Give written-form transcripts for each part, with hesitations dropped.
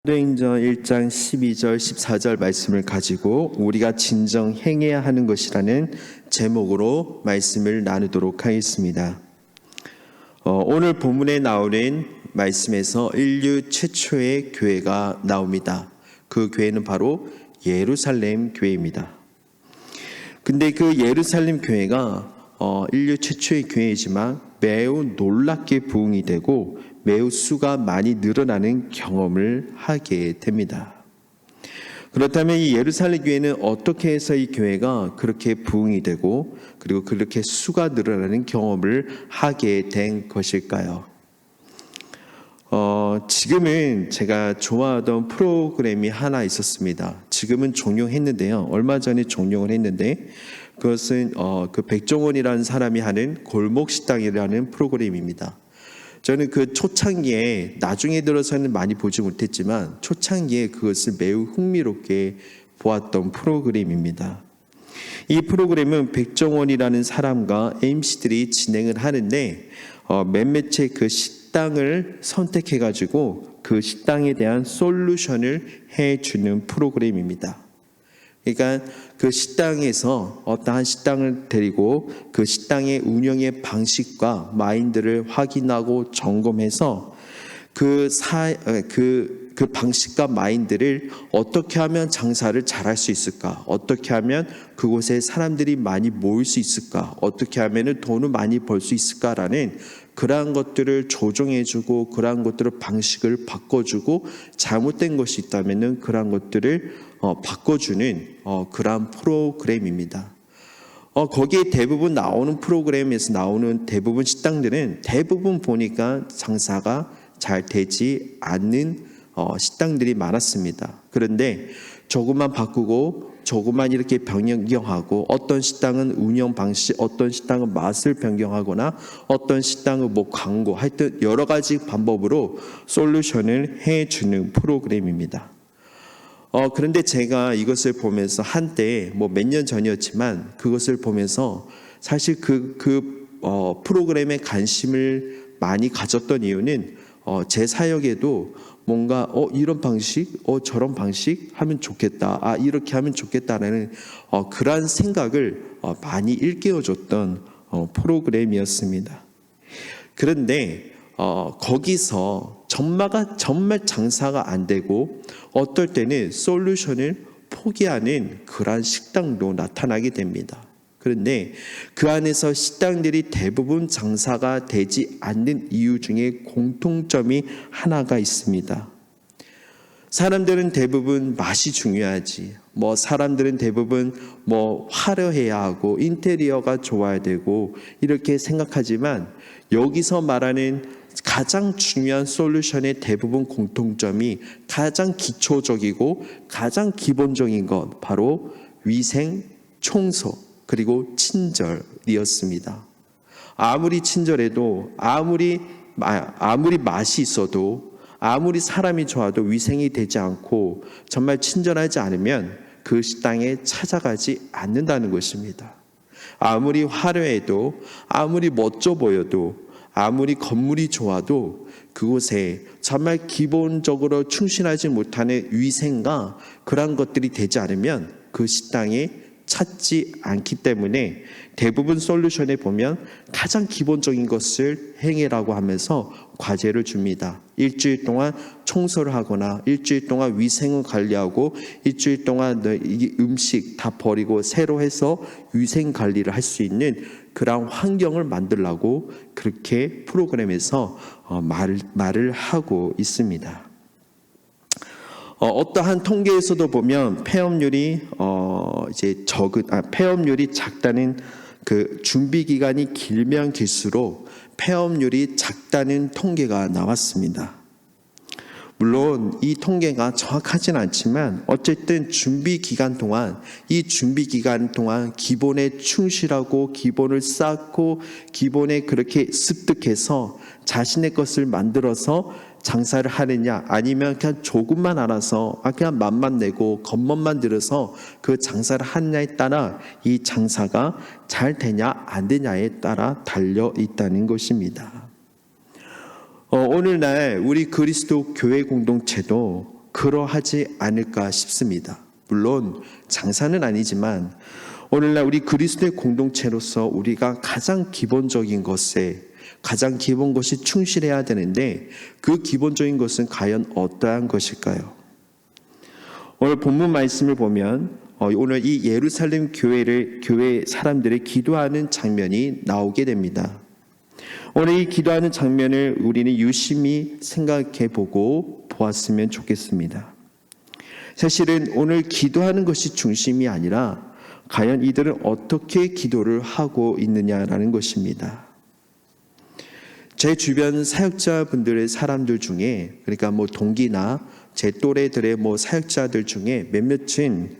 사도행전 1장 12절 14절 말씀을 가지고 우리가 진정 행해야 하는 것이라는 제목으로 말씀을 나누도록 하겠습니다. 오늘 본문에 나오는 말씀에서 인류 최초의 교회가 나옵니다. 그 교회는 바로 예루살렘 교회입니다. 근데 그 예루살렘 교회가 인류 최초의 교회이지만 매우 놀랍게 부흥이 되고 매우 수가 많이 늘어나는 경험을 하게 됩니다. 그렇다면 이 예루살렘 교회는 어떻게 해서 이 교회가 그렇게 부흥이 되고 그리고 그렇게 수가 늘어나는 경험을 하게 된 것일까요? 지금은 제가 좋아하던 프로그램이 하나 있었습니다. 지금은 종료했는데요. 얼마 전에 종료를 했는데 그것은 그 백종원이라는 사람이 하는 골목식당이라는 프로그램입니다. 저는 그 초창기에 나중에 들어서는 많이 보지 못했지만 초창기에 그것을 매우 흥미롭게 보았던 프로그램입니다. 이 프로그램은 백종원이라는 사람과 MC들이 진행을 하는데 몇몇의 그 식당을 선택해가지고 그 식당에 대한 솔루션을 해주는 프로그램입니다. 그러니까 그 식당에서 어떠한 식당을 데리고 그 식당의 운영의 방식과 마인드를 확인하고 점검해서 그 방식과 마인드를 어떻게 하면 장사를 잘할 수 있을까? 어떻게 하면 그곳에 사람들이 많이 모일 수 있을까? 어떻게 하면 돈을 많이 벌 수 있을까라는 그러한 것들을 조정해주고 그러한 것들을 방식을 바꿔주고 잘못된 것이 있다면 그러한 것들을 바꿔주는 그러한 프로그램입니다. 거기에 대부분 나오는 프로그램에서 나오는 대부분 식당들은 대부분 보니까 장사가 잘 되지 않는 식당들이 많았습니다. 그런데 조금만 바꾸고 조금만 이렇게 변경하고 어떤 식당은 운영 방식, 어떤 식당은 맛을 변경하거나 어떤 식당은 광고 하여튼 여러 가지 방법으로 솔루션을 해주는 프로그램입니다. 그런데 제가 이것을 보면서 한때 몇 년 전이었지만 그것을 보면서 사실 그 프로그램에 관심을 많이 가졌던 이유는 제 사역에도 뭔가 이런 방식, 저런 방식 하면 좋겠다, 이렇게 하면 좋겠다라는 그러한 생각을 많이 일깨워줬던 프로그램이었습니다. 그런데 거기서 정말 장사가 안 되고 어떨 때는 솔루션을 포기하는 그러한 식당도 나타나게 됩니다. 그런데 그 안에서 식당들이 대부분 장사가 되지 않는 이유 중에 공통점이 하나가 있습니다. 사람들은 대부분 맛이 중요하지. 사람들은 대부분 화려해야 하고 인테리어가 좋아야 되고 이렇게 생각하지만 여기서 말하는 가장 중요한 솔루션의 대부분 공통점이 가장 기초적이고 가장 기본적인 것 바로 위생, 청소 그리고 친절이었습니다. 아무리 친절해도 아무리 맛이 있어도 아무리 사람이 좋아도 위생이 되지 않고 정말 친절하지 않으면 그 식당에 찾아가지 않는다는 것입니다. 아무리 화려해도 아무리 멋져 보여도 아무리 건물이 좋아도 그곳에 정말 기본적으로 충실하지 못하는 위생과 그런 것들이 되지 않으면 그 식당에 찾지 않기 때문에 대부분 솔루션에 보면 가장 기본적인 것을 행해라고 하면서 과제를 줍니다. 일주일 동안 청소를 하거나 일주일 동안 위생을 관리하고 일주일 동안 이 음식 다 버리고 새로 해서 위생 관리를 할 수 있는 그런 환경을 만들라고 그렇게 프로그램에서 말을 하고 있습니다. 어떠한 통계에서도 보면 폐업률이 폐업률이 작다는 그 준비 기간이 길면 길수록 폐업률이 작다는 통계가 나왔습니다. 물론 이 통계가 정확하진 않지만 어쨌든 준비 기간 동안 기본에 충실하고 기본을 쌓고 기본에 그렇게 습득해서 자신의 것을 만들어서 장사를 하느냐 아니면 그냥 조금만 알아서 그냥 맛만 내고 겉멋만 들어서 그 장사를 하느냐에 따라 이 장사가 잘 되냐 안 되냐에 따라 달려 있다는 것입니다. 오늘날 우리 그리스도 교회 공동체도 그러하지 않을까 싶습니다. 물론 장사는 아니지만 오늘날 우리 그리스도의 공동체로서 우리가 가장 기본적인 것에 가장 기본 것이 충실해야 되는데 그 기본적인 것은 과연 어떠한 것일까요? 오늘 본문 말씀을 보면 오늘 이 예루살렘 교회 사람들의 기도하는 장면이 나오게 됩니다. 오늘 이 기도하는 장면을 우리는 유심히 생각해 보고 보았으면 좋겠습니다. 사실은 오늘 기도하는 것이 중심이 아니라 과연 이들은 어떻게 기도를 하고 있느냐라는 것입니다. 제 주변 사역자분들의 사람들 중에 그러니까 동기나 제 또래들의 사역자들 중에 몇몇은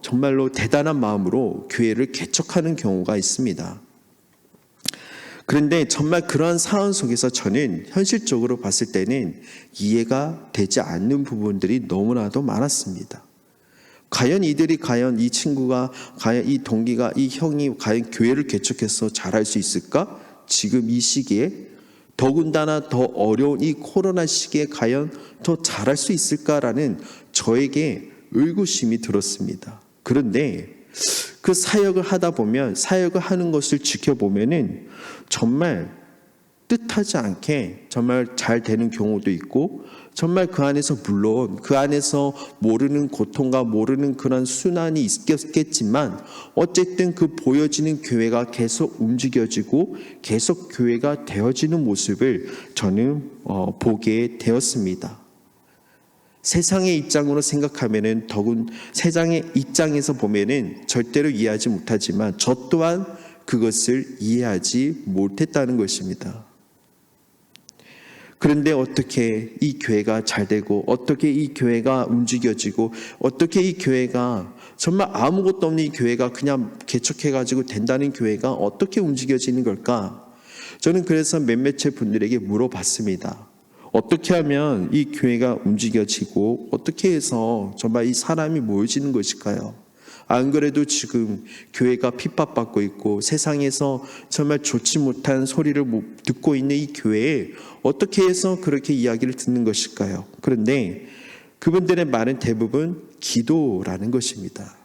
정말로 대단한 마음으로 교회를 개척하는 경우가 있습니다. 그런데 정말 그러한 상황 속에서 저는 현실적으로 봤을 때는 이해가 되지 않는 부분들이 너무나도 많았습니다. 과연 이 친구가, 과연 이 동기가, 이 형이 과연 교회를 개척해서 잘할 수 있을까? 지금 이 시기에 더군다나 더 어려운 이 코로나 시기에 과연 더 잘할 수 있을까라는 저에게 의구심이 들었습니다. 그런데 그 사역을 하다 보면 사역을 하는 것을 지켜보면은 정말 뜻하지 않게 정말 잘 되는 경우도 있고 정말 그 안에서 물론 그 안에서 모르는 고통과 모르는 그런 순환이 있겠지만 어쨌든 그 보여지는 교회가 계속 움직여지고 계속 교회가 되어지는 모습을 저는 보게 되었습니다. 세상의 입장으로 생각하면은 세상의 입장에서 보면은 절대로 이해하지 못하지만 저 또한 그것을 이해하지 못했다는 것입니다. 그런데 어떻게 이 교회가 잘 되고 어떻게 이 교회가 움직여지고 어떻게 이 교회가 정말 아무것도 없는 이 교회가 그냥 개척해가지고 된다는 교회가 어떻게 움직여지는 걸까? 저는 그래서 몇몇의 분들에게 물어봤습니다. 어떻게 하면 이 교회가 움직여지고 어떻게 해서 정말 이 사람이 모여지는 것일까요? 안 그래도 지금 교회가 핍박받고 있고 세상에서 정말 좋지 못한 소리를 듣고 있는 이 교회에 어떻게 해서 그렇게 이야기를 듣는 것일까요? 그런데 그분들의 말은 대부분 기도라는 것입니다.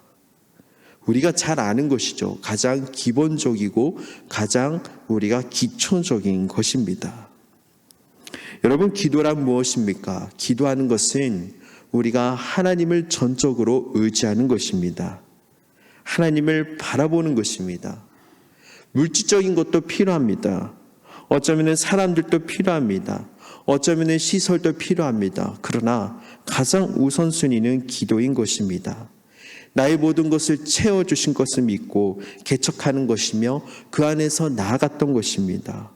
우리가 잘 아는 것이죠. 가장 기본적이고 가장 우리가 기초적인 것입니다. 여러분, 기도란 무엇입니까? 기도하는 것은 우리가 하나님을 전적으로 의지하는 것입니다. 하나님을 바라보는 것입니다. 물질적인 것도 필요합니다. 어쩌면 사람들도 필요합니다. 어쩌면 시설도 필요합니다. 그러나 가장 우선순위는 기도인 것입니다. 나의 모든 것을 채워주신 것을 믿고 개척하는 것이며 그 안에서 나아갔던 것입니다.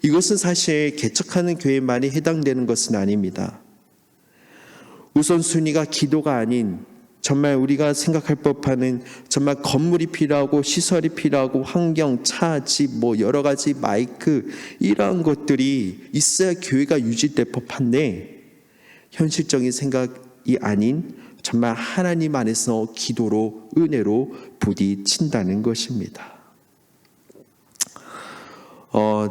이것은 사실 개척하는 교회만이 해당되는 것은 아닙니다. 우선순위가 기도가 아닌 정말 우리가 생각할 법하는 정말 건물이 필요하고 시설이 필요하고 환경, 차, 집, 여러 가지 마이크 이러한 것들이 있어야 교회가 유지될 법한데 현실적인 생각이 아닌 정말 하나님 안에서 기도로 은혜로 부딪힌다는 것입니다.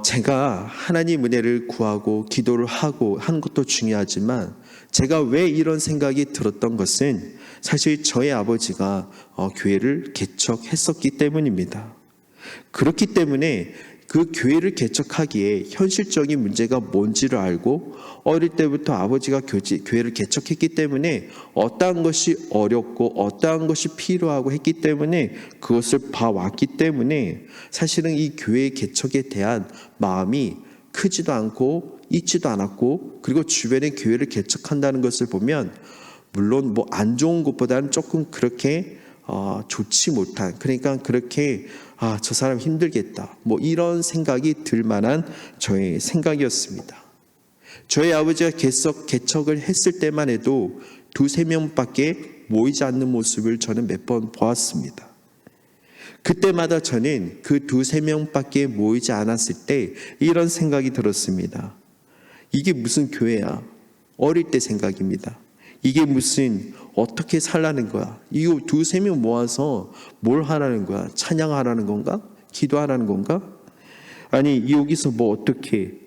제가 하나님 은혜를 구하고 기도를 하고 하는 것도 중요하지만 제가 왜 이런 생각이 들었던 것은 사실 저희 아버지가 교회를 개척했었기 때문입니다. 그렇기 때문에 그 교회를 개척하기에 현실적인 문제가 뭔지를 알고 어릴 때부터 아버지가 교회를 개척했기 때문에 어떠한 것이 어렵고 어떠한 것이 필요하고 했기 때문에 그것을 봐왔기 때문에 사실은 이 교회 개척에 대한 마음이 크지도 않고 있지도 않았고 그리고 주변에 교회를 개척한다는 것을 보면 물론 안 좋은 것보다는 조금 그렇게 좋지 못한 그러니까 그렇게 저 사람 힘들겠다 이런 생각이 들 만한 저의 생각이었습니다. 저희 아버지가 개척을 했을 때만 해도 2-3명밖에 모이지 않는 모습을 저는 몇 번 보았습니다. 그때마다 저는 그 2-3명밖에 모이지 않았을 때 이런 생각이 들었습니다. 이게 무슨 교회야? 어릴 때 생각입니다. 이게 무슨 어떻게 살라는 거야? 이거 2-3명 모아서 뭘 하라는 거야? 찬양하라는 건가? 기도하라는 건가? 아니 여기서 어떻게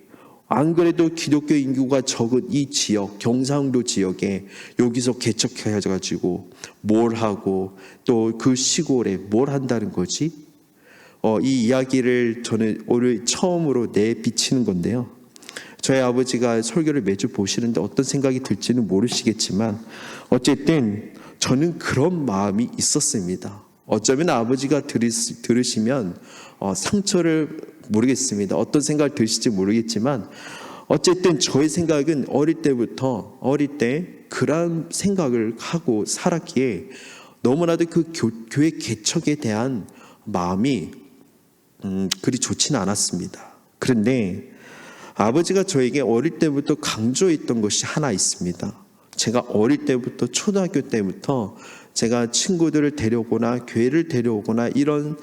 안 그래도 기독교 인구가 적은 이 지역, 경상도 지역에 여기서 개척해가지고 뭘 하고 또 그 시골에 뭘 한다는 거지? 이 이야기를 저는 오늘 처음으로 내비치는 건데요. 저희 아버지가 설교를 매주 보시는데 어떤 생각이 들지는 모르시겠지만 어쨌든 저는 그런 마음이 있었습니다. 어쩌면 아버지가 들으시면 상처를 모르겠습니다. 어떤 생각을 드실지 모르겠지만 어쨌든 저의 생각은 어릴 때 그런 생각을 하고 살았기에 너무나도 그 교회 개척에 대한 마음이 그리 좋지는 않았습니다. 그런데 아버지가 저에게 어릴 때부터 강조했던 것이 하나 있습니다. 제가 어릴 때부터 초등학교 때부터 제가 친구들을 데려오거나 교회를 데려오거나 이런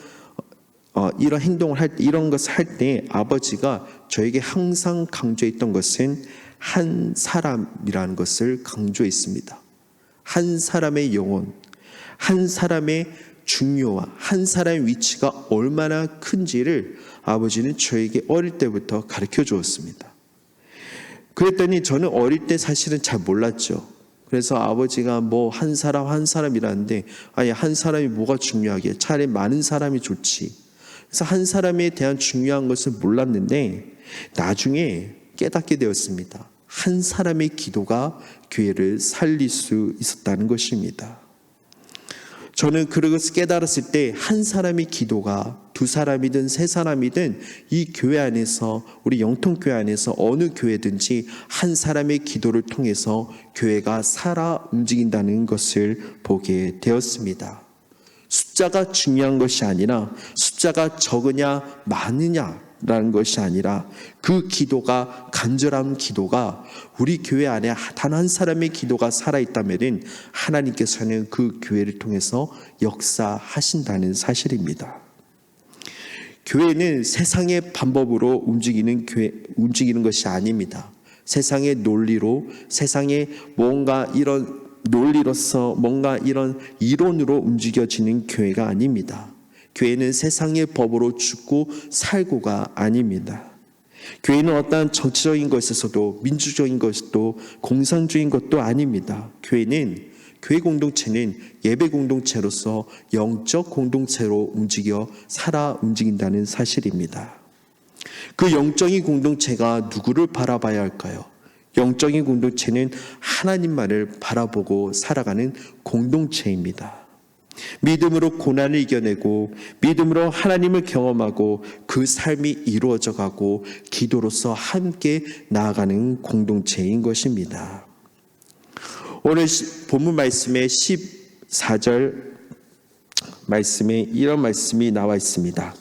행동을 이런 것을 할 때 아버지가 저에게 항상 강조했던 것은 한 사람이라는 것을 강조했습니다. 한 사람의 영혼, 한 사람의 중요와 한 사람의 위치가 얼마나 큰지를 아버지는 저에게 어릴 때부터 가르쳐 주었습니다. 그랬더니 저는 어릴 때 사실은 잘 몰랐죠. 그래서 아버지가 뭐 한 사람이라는데 아니 한 사람이 뭐가 중요하게 차라리 많은 사람이 좋지. 그래서 한 사람에 대한 중요한 것을 몰랐는데 나중에 깨닫게 되었습니다. 한 사람의 기도가 교회를 살릴 수 있었다는 것입니다. 저는 그것을 깨달았을 때 한 사람의 기도가 두 사람이든 세 사람이든 이 교회 안에서 우리 영통교회 안에서 어느 교회든지 한 사람의 기도를 통해서 교회가 살아 움직인다는 것을 보게 되었습니다. 숫자가 중요한 것이 아니라 숫자가 적으냐 많으냐라는 것이 아니라 그 기도가 간절한 기도가 우리 교회 안에 단 한 사람의 기도가 살아있다면 하나님께서는 그 교회를 통해서 역사하신다는 사실입니다. 교회는 세상의 방법으로 움직이는 것이 아닙니다. 세상의 논리로 세상의 뭔가 이런 논리로서 뭔가 이런 이론으로 움직여지는 교회가 아닙니다. 교회는 세상의 법으로 죽고 살고가 아닙니다. 교회는 어떠한 정치적인 것에서도 민주적인 것도 공산주의인 것도 아닙니다. 교회 공동체는 예배 공동체로서 영적 공동체로 살아 움직인다는 사실입니다. 그 영적인 공동체가 누구를 바라봐야 할까요? 영적인 공동체는 하나님만을 바라보고 살아가는 공동체입니다. 믿음으로 고난을 이겨내고 믿음으로 하나님을 경험하고 그 삶이 이루어져 가고 기도로서 함께 나아가는 공동체인 것입니다. 오늘 본문 말씀의 14절 말씀에 이런 말씀이 나와 있습니다.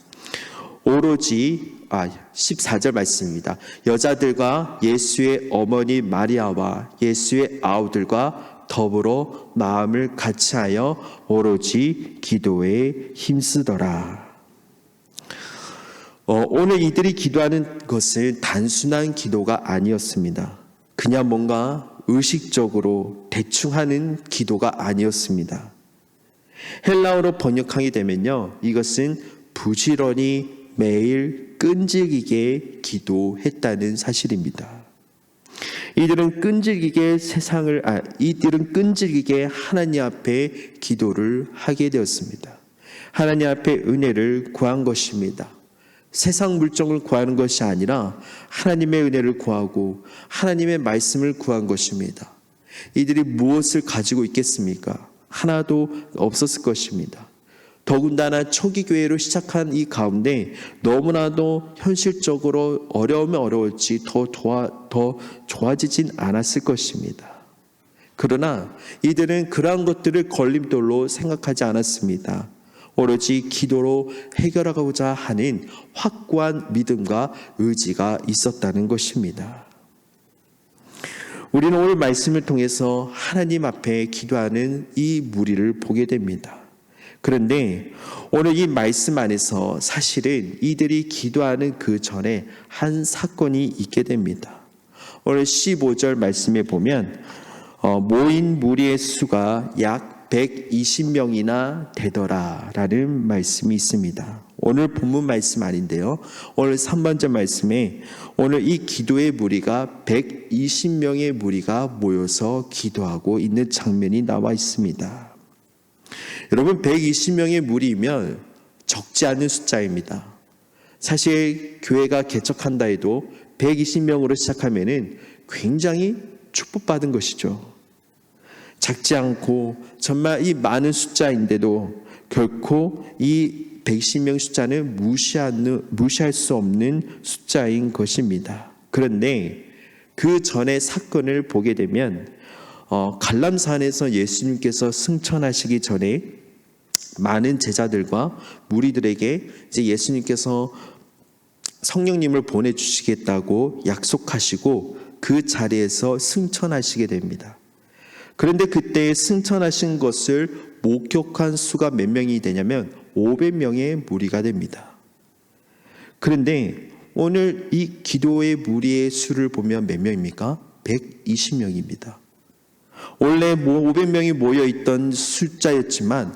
오로지 14절 말씀입니다. 여자들과 예수의 어머니 마리아와 예수의 아우들과 더불어 마음을 같이하여 오로지 기도에 힘쓰더라. 오늘 이들이 기도하는 것은 단순한 기도가 아니었습니다. 그냥 뭔가 의식적으로 대충 하는 기도가 아니었습니다. 헬라어로 번역하게 되면요, 이것은 부지런히 매일 끈질기게 기도했다는 사실입니다. 이들은 끈질기게 하나님 앞에 기도를 하게 되었습니다. 하나님 앞에 은혜를 구한 것입니다. 세상 물정을 구하는 것이 아니라 하나님의 은혜를 구하고 하나님의 말씀을 구한 것입니다. 이들이 무엇을 가지고 있겠습니까? 하나도 없었을 것입니다. 더군다나 초기 교회로 시작한 이 가운데 너무나도 현실적으로 어려우면 어려울지 더 좋아지진 않았을 것입니다. 그러나 이들은 그러한 것들을 걸림돌로 생각하지 않았습니다. 오로지 기도로 해결하고자 하는 확고한 믿음과 의지가 있었다는 것입니다. 우리는 오늘 말씀을 통해서 하나님 앞에 기도하는 이 무리를 보게 됩니다. 그런데 오늘 이 말씀 안에서 사실은 이들이 기도하는 그 전에 한 사건이 있게 됩니다. 오늘 15절 말씀에 보면 모인 무리의 수가 약 120명이나 되더라 라는 말씀이 있습니다. 오늘 본문 말씀 아닌데요. 오늘 3번째 말씀에 오늘 이 기도의 무리가 120명의 무리가 모여서 기도하고 있는 장면이 나와 있습니다. 여러분, 120명의 무리이면 적지 않은 숫자입니다. 사실 교회가 개척한다 해도 120명으로 시작하면은 굉장히 축복받은 것이죠. 작지 않고 정말 이 많은 숫자인데도 결코 이 120명 숫자는 무시할 수 없는 숫자인 것입니다. 그런데 그 전의 사건을 보게 되면 갈람산에서 예수님께서 승천하시기 전에 많은 제자들과 무리들에게 이제 예수님께서 성령님을 보내주시겠다고 약속하시고 그 자리에서 승천하시게 됩니다. 그런데 그때 승천하신 것을 목격한 수가 몇 명이 되냐면 500명의 무리가 됩니다. 그런데 오늘 이 기도의 무리의 수를 보면 몇 명입니까? 120명입니다. 원래 500명이 모여있던 숫자였지만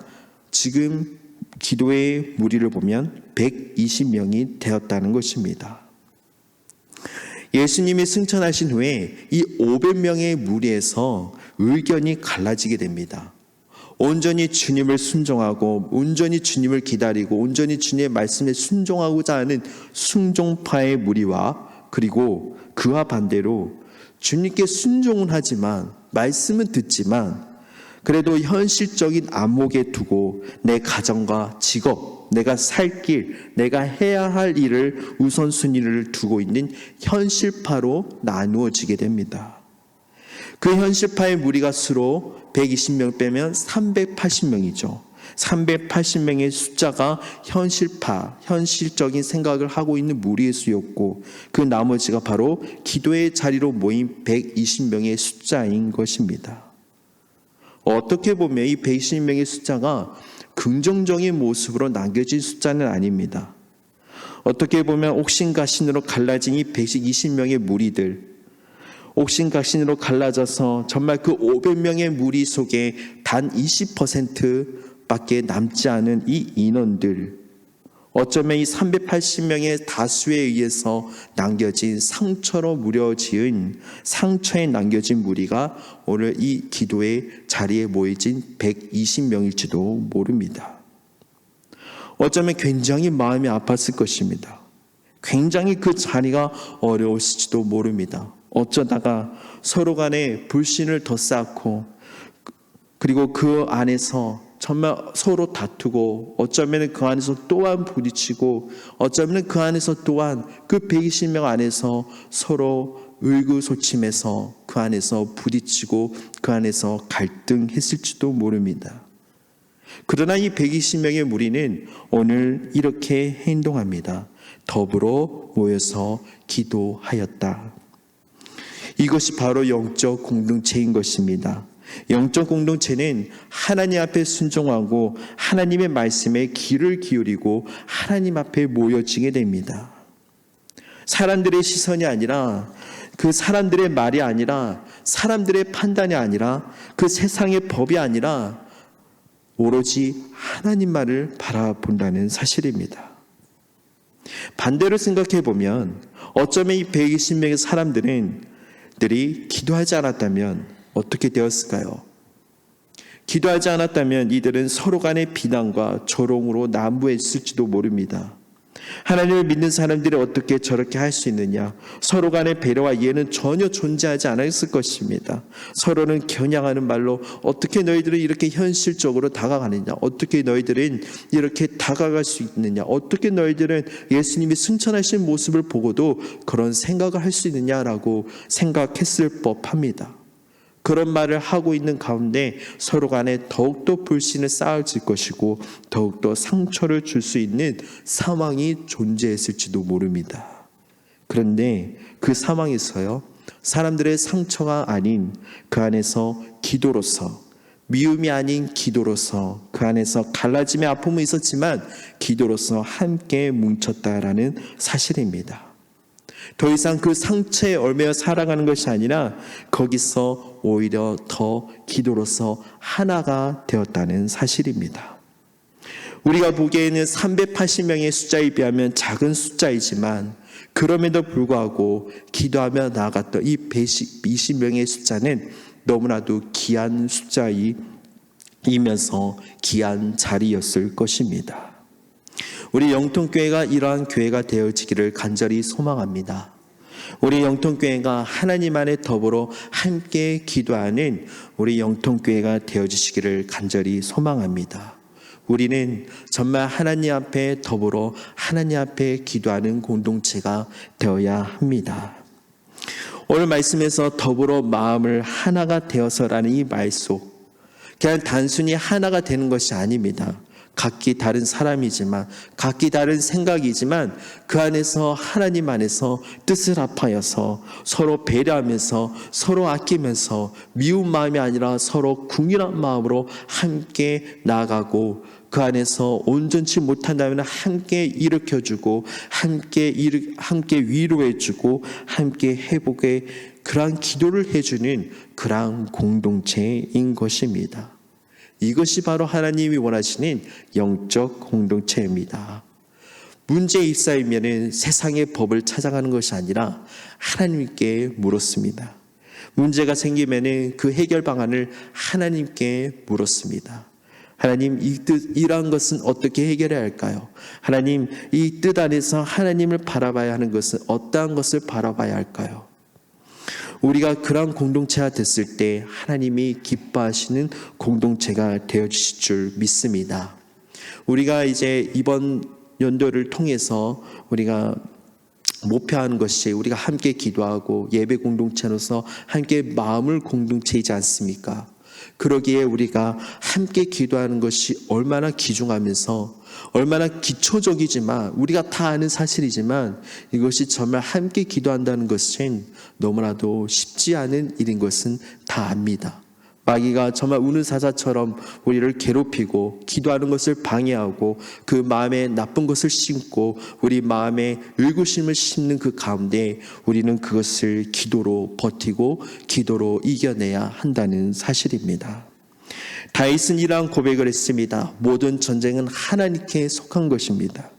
지금 기도의 무리를 보면 120명이 되었다는 것입니다. 예수님이 승천하신 후에 이 500명의 무리에서 의견이 갈라지게 됩니다. 온전히 주님을 순종하고 온전히 주님을 기다리고 온전히 주님의 말씀에 순종하고자 하는 순종파의 무리와 그리고 그와 반대로 주님께 순종은 하지만 말씀은 듣지만 그래도 현실적인 안목에 두고 내 가정과 직업, 내가 살 길, 내가 해야 할 일을 우선순위를 두고 있는 현실파로 나누어지게 됩니다. 그 현실파의 무리가 수로 120명 빼면 380명이죠. 380명의 숫자가 현실파, 현실적인 생각을 하고 있는 무리의 수였고 그 나머지가 바로 기도의 자리로 모인 120명의 숫자인 것입니다. 어떻게 보면 이 120명의 숫자가 긍정적인 모습으로 남겨진 숫자는 아닙니다. 어떻게 보면 옥신각신으로 갈라진 이 120명의 무리들, 옥신각신으로 갈라져서 정말 그 500명의 무리 속에 단 20%밖에 남지 않은 이 인원들, 어쩌면 이 380명의 다수에 의해서 남겨진 상처로 무뎌지은 상처에 남겨진 무리가 오늘 이 기도의 자리에 모여진 120명일지도 모릅니다. 어쩌면 굉장히 마음이 아팠을 것입니다. 굉장히 그 자리가 어려웠을지도 모릅니다. 어쩌다가 서로 간에 불신을 더 쌓고 그리고 그 안에서 정말 서로 다투고 어쩌면 그 안에서 또한 부딪히고 어쩌면 그 안에서 또한 그 120명 안에서 서로 의구소침해서 그 안에서 부딪히고 그 안에서 갈등했을지도 모릅니다. 그러나 이 120명의 무리는 오늘 이렇게 행동합니다. 더불어 모여서 기도하였다. 이것이 바로 영적 공동체인 것입니다. 영적 공동체는 하나님 앞에 순종하고 하나님의 말씀에 귀를 기울이고 하나님 앞에 모여지게 됩니다. 사람들의 시선이 아니라 그 사람들의 말이 아니라 사람들의 판단이 아니라 그 세상의 법이 아니라 오로지 하나님만을 바라본다는 사실입니다. 반대로 생각해 보면 어쩌면 이 120명의 사람들이 기도하지 않았다면 어떻게 되었을까요? 기도하지 않았다면 이들은 서로 간의 비난과 조롱으로 난무했을지도 모릅니다. 하나님을 믿는 사람들이 어떻게 저렇게 할 수 있느냐? 서로 간의 배려와 이해는 전혀 존재하지 않았을 것입니다. 서로는 겨냥하는 말로 어떻게 너희들은 이렇게 현실적으로 다가가느냐? 어떻게 너희들은 이렇게 다가갈 수 있느냐? 어떻게 너희들은 예수님이 승천하신 모습을 보고도 그런 생각을 할 수 있느냐라고 생각했을 법합니다. 그런 말을 하고 있는 가운데 서로 간에 더욱더 불신을 쌓아질 것이고 더욱더 상처를 줄 수 있는 상황이 존재했을지도 모릅니다. 그런데 그 상황에서요, 사람들의 상처가 아닌 그 안에서 기도로서, 미움이 아닌 기도로서, 그 안에서 갈라짐의 아픔은 있었지만 기도로서 함께 뭉쳤다라는 사실입니다. 더 이상 그 상처에 얽매여 살아가는 것이 아니라 거기서 오히려 더 기도로서 하나가 되었다는 사실입니다. 우리가 보기에는 380명의 숫자에 비하면 작은 숫자이지만 그럼에도 불구하고 기도하며 나아갔던 이 120명의 숫자는 너무나도 귀한 숫자이면서 귀한 자리였을 것입니다. 우리 영통교회가 이러한 교회가 되어지기를 간절히 소망합니다. 우리 영통교회가 하나님 안에 더불어 함께 기도하는 우리 영통교회가 되어주시기를 간절히 소망합니다. 우리는 정말 하나님 앞에 더불어 하나님 앞에 기도하는 공동체가 되어야 합니다. 오늘 말씀에서 더불어 마음을 하나가 되어서라는 이 말 속, 그냥 단순히 하나가 되는 것이 아닙니다. 각기 다른 사람이지만, 각기 다른 생각이지만 그 안에서 하나님 안에서 뜻을 합하여서 서로 배려하면서 서로 아끼면서 미운 마음이 아니라 서로 궁일한 마음으로 함께 나아가고, 그 안에서 온전치 못한다면 함께 일으켜주고 함께 위로해주고 함께 회복의 그러한 기도를 해주는 그러한 공동체인 것입니다. 이것이 바로 하나님이 원하시는 영적 공동체입니다. 문제에 휩싸이면 세상의 법을 찾아가는 것이 아니라 하나님께 물었습니다. 문제가 생기면 그 해결 방안을 하나님께 물었습니다. 하나님, 이러한 것은 어떻게 해결해야 할까요? 하나님, 이 뜻 안에서 하나님을 바라봐야 하는 것은 어떠한 것을 바라봐야 할까요? 우리가 그러한 공동체가 됐을 때 하나님이 기뻐하시는 공동체가 되어주실 줄 믿습니다. 우리가 이제 이번 연도를 통해서 우리가 목표하는 것이 우리가 함께 기도하고 예배 공동체로서 함께 마음을 공동체이지 않습니까? 그러기에 우리가 함께 기도하는 것이 얼마나 귀중하면서 얼마나 기초적이지만 우리가 다 아는 사실이지만 이것이 정말 함께 기도한다는 것은 너무나도 쉽지 않은 일인 것은 다 압니다. 마귀가 정말 우는 사자처럼 우리를 괴롭히고 기도하는 것을 방해하고 그 마음에 나쁜 것을 심고 우리 마음에 의구심을 심는 그 가운데 우리는 그것을 기도로 버티고 기도로 이겨내야 한다는 사실입니다. 다윗은 이러한 고백을 했습니다. 모든 전쟁은 하나님께 속한 것입니다.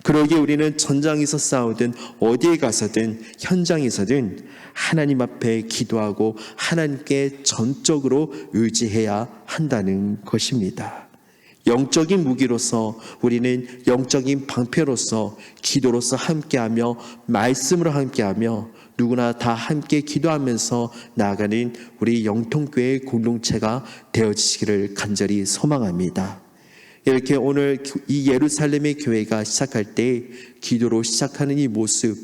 그러기에 우리는 전장에서 싸우든 어디에 가서든 현장에서든 하나님 앞에 기도하고 하나님께 전적으로 의지해야 한다는 것입니다. 영적인 무기로서 우리는 영적인 방패로서 기도로서 함께하며 말씀으로 함께하며 누구나 다 함께 기도하면서 나아가는 우리 영통교회 공동체가 되어지시기를 간절히 소망합니다. 이렇게 오늘 이 예루살렘의 교회가 시작할 때 기도로 시작하는 이 모습,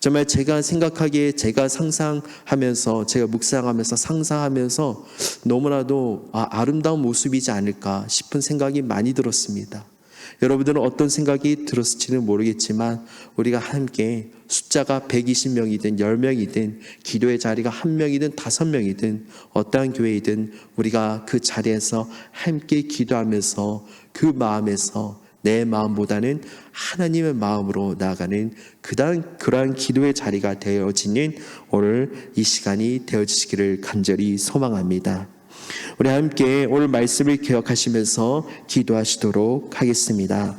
정말 제가 생각하기에 제가 상상하면서 제가 묵상하면서 상상하면서 너무나도 아름다운 모습이지 않을까 싶은 생각이 많이 들었습니다. 여러분들은 어떤 생각이 들었을지는 모르겠지만 우리가 함께 숫자가 120명이든 10명이든 기도의 자리가 1명이든 5명이든 어떠한 교회이든 우리가 그 자리에서 함께 기도하면서 그 마음에서 내 마음보다는 하나님의 마음으로 나아가는 그러한 기도의 자리가 되어지는 오늘 이 시간이 되어지시기를 간절히 소망합니다. 우리 함께 오늘 말씀을 기억하시면서 기도하시도록 하겠습니다.